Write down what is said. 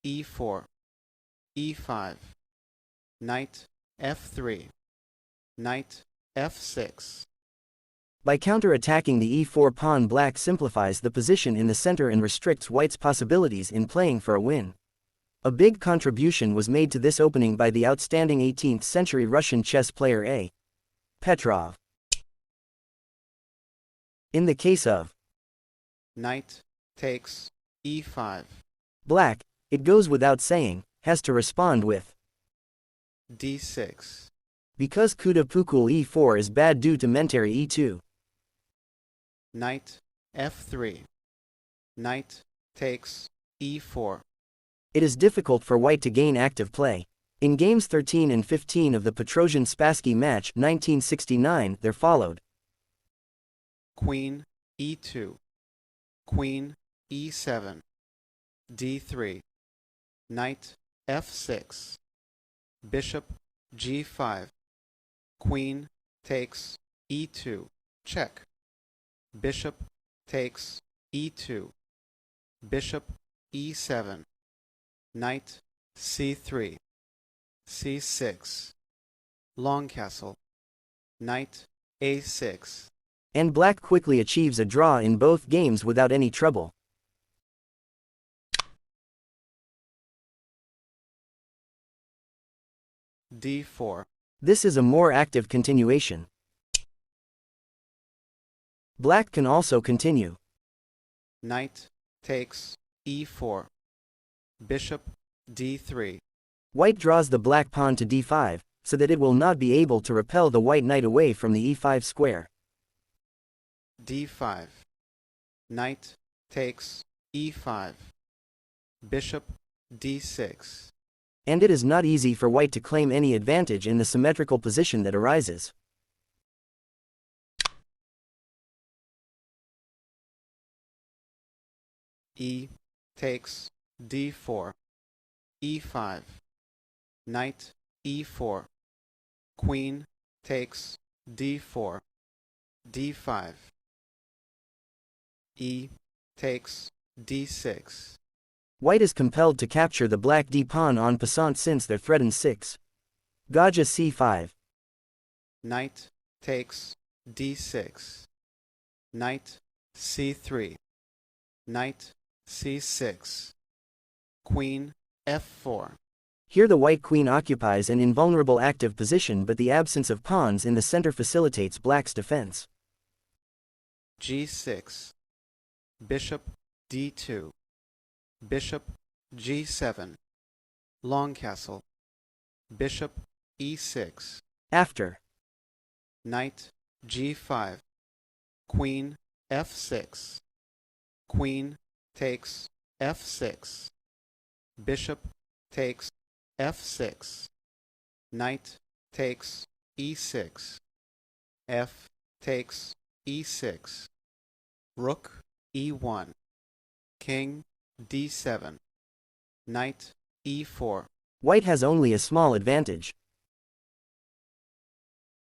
e4, e5, knight f3, knight f6. By counter-attacking the e4 pawn, black simplifies the position in the center and restricts white's possibilities in playing for a win. A big contribution was made to this opening by the outstanding 18th century Russian chess player A. Petrov. In the case of Knight takes e5, black, it goes without saying, has to respond with d6. Because Kuda Pukul e4 is bad due to Mentary e2. Knight f3, knight takes e4. It is difficult for white to gain active play. In games 13 and 15 of the Petrosian-Spassky match 1969, there followed Queen e2, queen e7, d3, knight f6, bishop g5, queen takes e2, check, bishop takes e2, bishop e7, knight c3, c6, long castle, knight a6. And black quickly achieves a draw in both games without any trouble. d4. This is a more active continuation. Black can also continue. Knight takes e4, bishop d3. White draws the black pawn to d5, so that it will not be able to repel the white knight away from the e5 square. d5, knight takes e5, bishop d6. And it is not easy for white to claim any advantage in the symmetrical position that arises. E takes d4, e5, knight e4, queen takes d4, d5. E takes d6. White is compelled to capture the black d-pawn en passant since there threatens 6. Gauge c5. Knight takes d6. Knight c3. Knight c6. Queen f4. Here the white queen occupies an invulnerable active position, but the absence of pawns in the center facilitates black's defense. g6. Bishop d2. Bishop g7. Long castle. Bishop e6. After Knight g5. Queen f6. Queen takes f6. Bishop takes f6. Knight takes e6. F takes e6. Rook e1. King d7. Knight e4. white has only a small advantage.